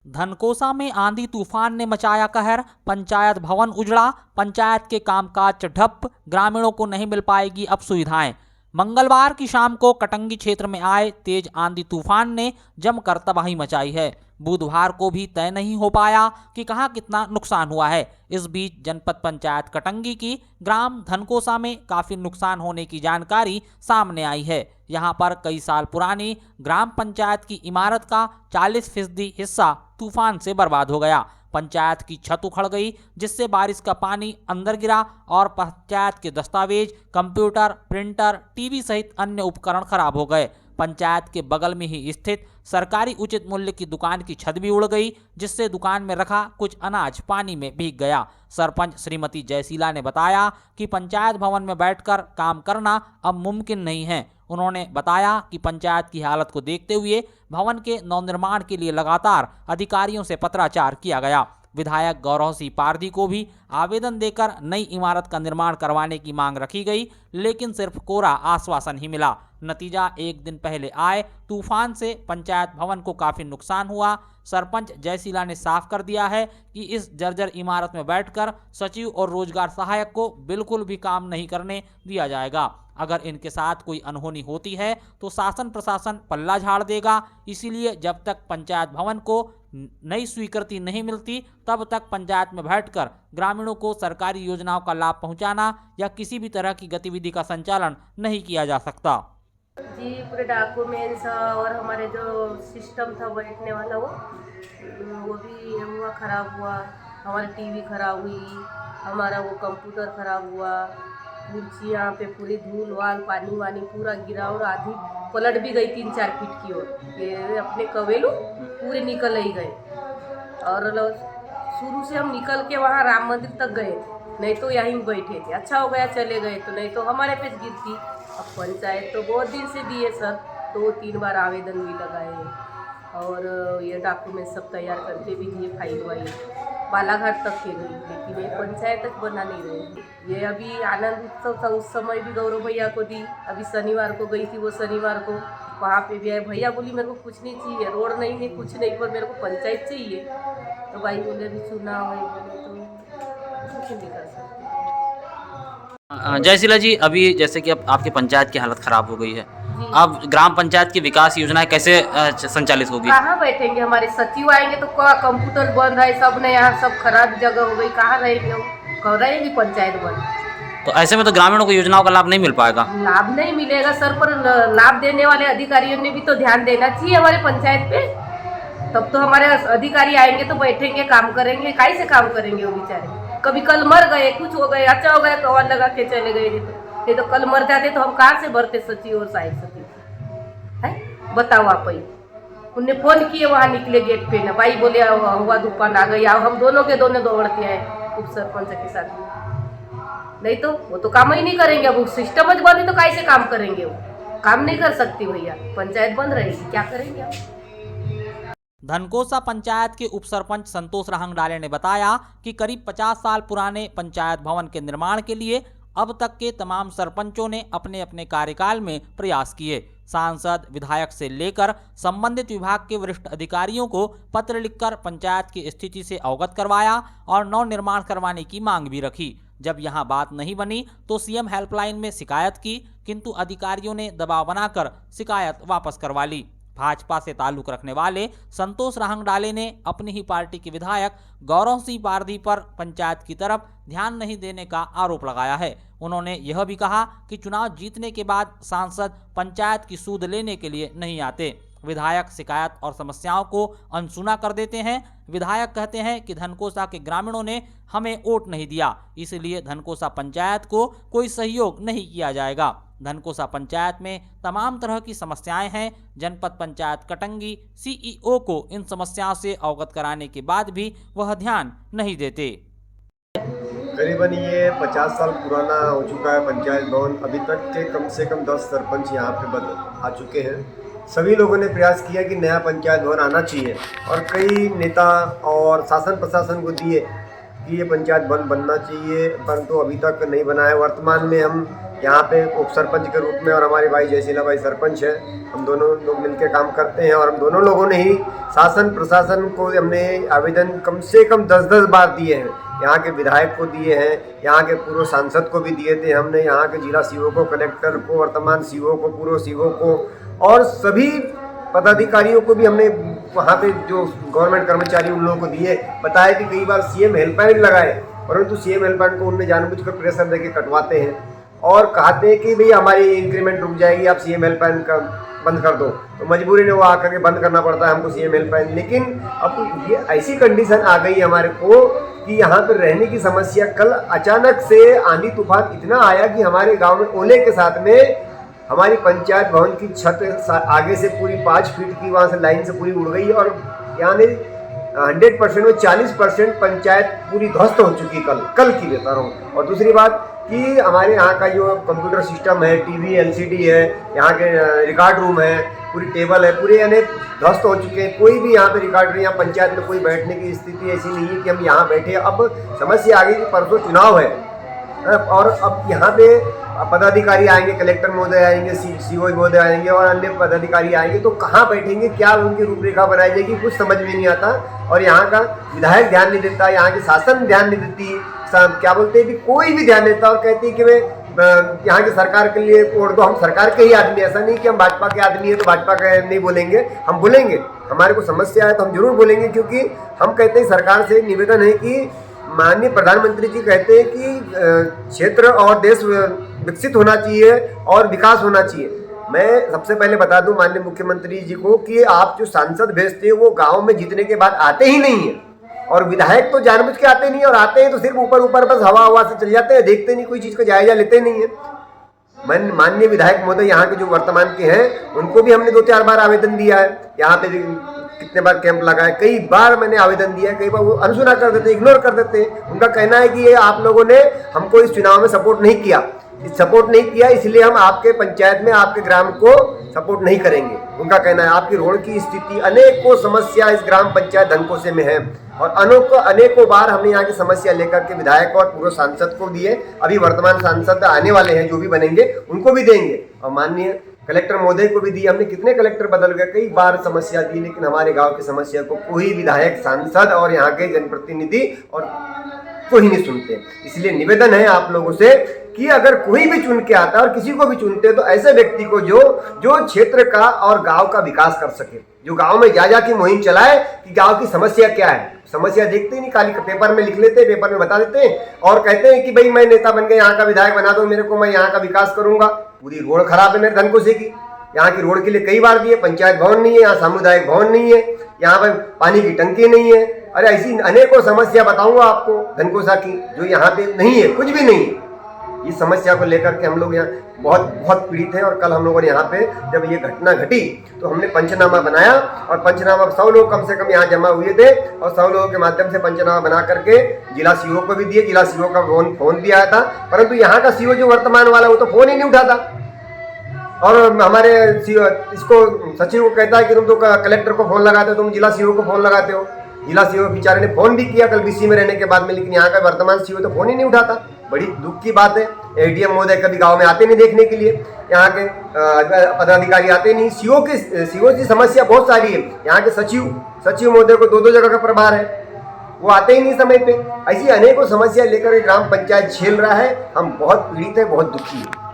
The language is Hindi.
धनकोसा में आंधी तूफान ने मचाया कहर, पंचायत भवन उजड़ा, पंचायत के कामकाज ठप, ग्रामीणों को नहीं मिल पाएगी अब सुविधाएं। मंगलवार की शाम को कटंगी क्षेत्र में आए तेज आंधी तूफान ने जमकर तबाही मचाई है। बुधवार को भी तय नहीं हो पाया कि कहां कितना नुकसान हुआ है। इस बीच जनपद पंचायत कटंगी की ग्राम धनकोसा में काफी नुकसान होने की जानकारी सामने आई है। यहां पर कई साल पुरानी ग्राम पंचायत की इमारत का 40% हिस्सा तूफान से बर्बाद हो गया। पंचायत की छत उखड़ गई, जिससे बारिश का पानी अंदर गिरा और पंचायत के दस्तावेज, कंप्यूटर, प्रिंटर, टीवी सहित अन्य उपकरण खराब हो गए। पंचायत के बगल में ही स्थित सरकारी उचित मूल्य की दुकान की छत भी उड़ गई, जिससे दुकान में रखा कुछ अनाज पानी में भीग गया। सरपंच श्रीमती जयशीला ने बताया कि पंचायत भवन में बैठकर काम करना अब मुमकिन नहीं है। उन्होंने बताया कि पंचायत की हालत को देखते हुए भवन के नवनिर्माण के लिए लगातार अधिकारियों से पत्राचार किया गया। विधायक गौरव सिंह पारधी को भी आवेदन देकर नई इमारत का निर्माण करवाने की मांग रखी गई, लेकिन सिर्फ कोरा आश्वासन ही मिला। नतीजा एक दिन पहले आए तूफान से पंचायत भवन को काफी नुकसान हुआ। सरपंच जयशीला ने साफ कर दिया है कि इस जर्जर इमारत में बैठकर सचिव और रोजगार सहायक को बिल्कुल भी काम नहीं करने दिया जाएगा। अगर इनके साथ कोई अनहोनी होती है तो शासन प्रशासन पल्ला झाड़ देगा। इसीलिए जब तक पंचायत भवन को नई स्वीकृति नहीं मिलती, तब तक पंचायत में बैठकर ग्रामीणों को सरकारी योजनाओं का लाभ पहुंचाना या किसी भी तरह की गतिविधि का संचालन नहीं किया जा सकता। जी, पूरे डॉक्यूमेंट्स और हमारे जो सिस्टम था बैठने वाला वो भी हुआ, ख़राब हुआ। हमारी टीवी ख़राब हुई, हमारा वो कंप्यूटर ख़राब हुआ। कुर्सी यहाँ पे पूरी धूल वाल पानी वानी पूरा गिरा और आधी पलट भी गई 3-4 फीट की ओर। ये अपने कवेलू पूरे निकल ही गए। और शुरू से हम निकल के वहाँ राम मंदिर तक गए थे, नहीं तो यहीं बैठे थे। अच्छा हो गया चले गए, तो नहीं तो हमारे पे गिरती। अब पंचायत तो बहुत दिन से दिए सर, 2-3 बार आवेदन भी लगाए और ये डॉक्यूमेंट सब तैयार करके भी दिए, फाइल वाइल बालाघाट तक के गई, लेकिन ये पंचायत तक बना नहीं रहे। ये अभी आनंद उत्सव था, उस समय भी गौरव भैया को दी। अभी शनिवार को गई थी, वो शनिवार को वहाँ पे भी आए। भैया बोली मेरे को कुछ नहीं चाहिए, रोड नहीं कुछ नहीं, पर मेरे को पंचायत चाहिए। तो भाई बोले अभी चुनाव है, बोले तो कुछ नहीं कर सकते। जयशीला जी, अभी जैसे कि अब आपकी पंचायत की हालत खराब हो गई है, अब ग्राम पंचायत की विकास योजनाएं कैसे संचालित होगी? कहाँ बैठेंगे? हमारे सचिव आएंगे तो कंप्यूटर बंद है, सब ने यहाँ सब खराब जगह हो गई, कहाँ रहेंगे? कहाँ रहेंगी पंचायत बंद? तो ऐसे में तो ग्रामीणों को योजनाओं का लाभ नहीं मिल पाएगा। लाभ नहीं मिलेगा सर, पर लाभ देने वाले अधिकारियों ने भी तो ध्यान देना चाहिए हमारे पंचायत पे। तब तो हमारे अधिकारी आएंगे तो बैठेंगे, काम करेंगे। काहे से काम करेंगे वो बेचारे? कभी कल मर गए, कुछ हो गए, अच्छा हो गया, कवर लगा के चले गए। नहीं तो कल मर जाते तो हम कहाँ से भरते सचिव और सहायक सचिव है? बताओ आप ही। उनने फोन किए, वहाँ निकले गेट पे ना, भाई बोले हुआ तूफान आ गई, आओ। हम दोनों के दोनों दौड़ते आए उप सरपंच के साथ। नहीं तो वो तो काम ही नहीं करेंगे। अब सिस्टम बंद है तो कैसे काम करेंगे? वो काम नहीं कर सकती भैया, पंचायत बंद रहेगी, क्या करेंगे आप? धनकोसा पंचायत के उप सरपंच संतोष रहंगडाले ने बताया कि करीब 50 साल पुराने पंचायत भवन के निर्माण के लिए अब तक के तमाम सरपंचों ने अपने अपने कार्यकाल में प्रयास किए। सांसद, विधायक से लेकर संबंधित विभाग के वरिष्ठ अधिकारियों को पत्र लिखकर पंचायत की स्थिति से अवगत करवाया और नव निर्माण करवाने की मांग भी रखी। जब यहां बात नहीं बनी तो सीएम हेल्पलाइन में शिकायत की, किंतु अधिकारियों ने दबाव बनाकर शिकायत वापस करवा ली। भाजपा से ताल्लुक रखने वाले संतोष रहंगडाले ने अपनी ही पार्टी के विधायक गौरव सिंह पारधी पर पंचायत की तरफ ध्यान नहीं देने का आरोप लगाया है। उन्होंने यह भी कहा कि चुनाव जीतने के बाद सांसद पंचायत की सूद लेने के लिए नहीं आते। विधायक शिकायत और समस्याओं को अनसुना कर देते हैं। विधायक कहते हैं कि धनकोसा के ग्रामीणों ने हमें वोट नहीं दिया, इसलिए धनकोसा पंचायत को कोई सहयोग नहीं किया जाएगा। धनकोसा पंचायत में तमाम तरह की समस्याएं हैं। जनपद पंचायत कटंगी सीईओ को इन समस्याओं से अवगत कराने के बाद भी वह ध्यान नहीं देते। करीबन ये 50 साल पुराना हो चुका है पंचायत भवन। अभी तक के कम से कम 10 सरपंच यहाँ पे आ चुके हैं। सभी लोगों ने प्रयास किया कि नया पंचायत भवन आना चाहिए और कई नेता और शासन प्रशासन को दिए कि ये पंचायत भवन बनना चाहिए, परंतु अभी तक नहीं बना है। वर्तमान में हम यहाँ पे उप सरपंच के रूप में, और हमारे भाई जयशीला भाई सरपंच है। हम दोनों लोग मिलकर काम करते हैं और हम दोनों लोगों ने ही शासन प्रशासन को हमने आवेदन कम से कम 10-10 बार दिए हैं। यहाँ के विधायक को दिए हैं, यहाँ के पूर्व सांसद को भी दिए थे हमने, यहाँ के जिला सीओ को, कलेक्टर को, वर्तमान सीओ को, पूर्व सीओ को और सभी पदाधिकारियों को भी हमने वहाँ पे जो गवर्नमेंट कर्मचारी उन लोगों को दिए। बताया कि कई बार सीएम हेल्पलाइन लगाए, परंतु सीएम हेल्पलाइन को उनने जानबूझकर प्रेशर देके कटवाते हैं और कहते हैं कि भाई हमारी इंक्रीमेंट रुक जाएगी, आप सीएम हेल्पलाइन का बंद कर दो। तो मजबूरी ने वो आकर के बंद करना पड़ता है हमको सीएम हेल्पलाइन। लेकिन अब ये ऐसी कंडीशन आ गई हमारे को कि यहाँ पर रहने की समस्या, कल अचानक से आंधी तूफान इतना आया कि हमारे गाँव में ओले के साथ में हमारी पंचायत भवन की छत आगे से पूरी 5 फीट की वहाँ से लाइन से पूरी उड़ गई और यानी 100% में 40% पंचायत पूरी ध्वस्त हो चुकी कल की बता रहा हूँ। और दूसरी बात कि हमारे यहाँ का जो कंप्यूटर सिस्टम है, टीवी एलसीडी है, यहाँ के रिकॉर्ड रूम है, पूरी टेबल है, पूरे यानी ध्वस्त हो चुके हैं। कोई भी यहाँ पे रिकॉर्ड नहीं, यहाँ पंचायत में कोई बैठने की स्थिति ऐसी नहीं है कि हम यहाँ बैठे। अब समस्या आ गई कि परसों चुनाव है और अब यहाँ पे पदाधिकारी आएंगे, कलेक्टर महोदय आएंगे, सीओ महोदय आएंगे और अन्य पदाधिकारी आएंगे, तो कहाँ बैठेंगे, क्या उनकी रूपरेखा बनाई जाएगी, कुछ समझ में नहीं आता। और यहाँ का विधायक ध्यान नहीं देता, यहाँ की शासन ध्यान नहीं देती, क्या बोलते हैं कि कोई भी ध्यान देता और कहती है कि वे यहाँ की सरकार के लिए वोट दो। हम सरकार के ही आदमी, ऐसा नहीं कि हम भाजपा के आदमी है तो भाजपा का नहीं बोलेंगे, हम बोलेंगे। हमारे को समस्या है तो हम जरूर बोलेंगे, क्योंकि हम कहते हैं सरकार से निवेदन है कि माननीय प्रधानमंत्री जी कहते हैं कि क्षेत्र और देश विकसित होना चाहिए और विकास होना चाहिए। मैं सबसे पहले बता दूं माननीय मुख्यमंत्री जी को कि आप जो सांसद भेजते हैं वो गांव में जीतने के बाद आते ही नहीं है, और विधायक तो जानबूझ के आते नहीं, और आते हैं तो सिर्फ ऊपर ऊपर बस हवा से चल जाते हैं, देखते नहीं, कोई चीज़ का जायजा लेते नहीं है। माननीय विधायक महोदय यहाँ के जो वर्तमान के हैं उनको भी हमने 2-4 बार आवेदन दिया है। यहाँ पे कितने बार कैंप लगाए, कई बार मैंने आवेदन दिया, कई बार वो अनसुना कर देते, इग्नोर कर देते। उनका कहना है कि ये आप लोगों ने हमको इस चुनाव में सपोर्ट नहीं किया, इसलिए हम आपके पंचायत में आपके ग्राम को सपोर्ट नहीं करेंगे। उनका कहना है आपकी रोड की स्थिति, अनेकों समस्या इस ग्राम पंचायत धनकोसे में है और अनेकों बार हमने यहाँ की समस्या लेकर के विधायक और पूर्व सांसद को दिए। अभी वर्तमान सांसद आने वाले हैं, जो भी बनेंगे उनको भी देंगे, और माननीय कलेक्टर महोदय को भी दिए। हमने कितने कलेक्टर बदल गए, कई बार समस्या दी, लेकिन हमारे गांव की समस्या को कोई विधायक, सांसद और यहाँ के जनप्रतिनिधि और कोई नहीं सुनते। इसलिए निवेदन है आप लोगों से कि अगर कोई भी चुन के आता है और किसी को भी चुनते हैं तो ऐसे व्यक्ति को जो क्षेत्र का और गांव का विकास कर सके, जो गांव में जा की मुहिम चलाए कि गांव की समस्या क्या है। समस्या देखते ही नहीं, खाली पेपर में लिख लेते हैं, पेपर में बता देते हैं और कहते हैं कि भाई मैं नेता बन गया, यहाँ का विधायक बना दो मेरे को, मैं यहाँ का विकास करूंगा। पूरी रोड खराब है मेरे धनकोसे की, यहाँ की रोड के लिए कई बार दिए, पंचायत भवन नहीं है, यहाँ सामुदायिक भवन नहीं है, यहाँ पर पानी की टंकी नहीं है। अरे ऐसी अनेकों समस्या बताऊंगा आपको धनकोसा की, जो यहाँ पे नहीं है, कुछ भी नहीं है। इस समस्या को लेकर के हम लोग यहाँ बहुत पीड़ित हैं। और कल हम लोगों ने यहाँ पे जब ये घटना घटी तो हमने पंचनामा बनाया, और पंचनामा 100 लोग कम से कम यहाँ जमा हुए थे, और 100 लोगों के माध्यम से पंचनामा बना करके जिला सीओ को भी दिए। जिला सीओ का फोन भी आया था, परंतु यहाँ का सीओ जो वर्तमान वाला वो तो फोन ही नहीं उठाता, और हमारे इसको सचिव को कहता है कि तुम तो कलेक्टर को फोन लगाते हो, तुम जिला सीओ को फोन लगाते हो। जिला सीओ बेचारे ने फोन भी किया कल बीसी में रहने के बाद में, लेकिन यहाँ का वर्तमान सीओ तो फोन ही नहीं उठाता। बड़ी दुख की बात है। एडीएम महोदय कभी गांव में आते नहीं देखने के लिए, यहाँ के पदाधिकारी आते नहीं। सीओ की समस्या बहुत सारी है। यहाँ के सचिव महोदय को 2-2 जगह का प्रभार है, वो आते ही नहीं समय पे। ऐसी अनेकों समस्या लेकर ग्राम पंचायत झेल रहा है। हम बहुत पीड़ित है, बहुत दुखी है।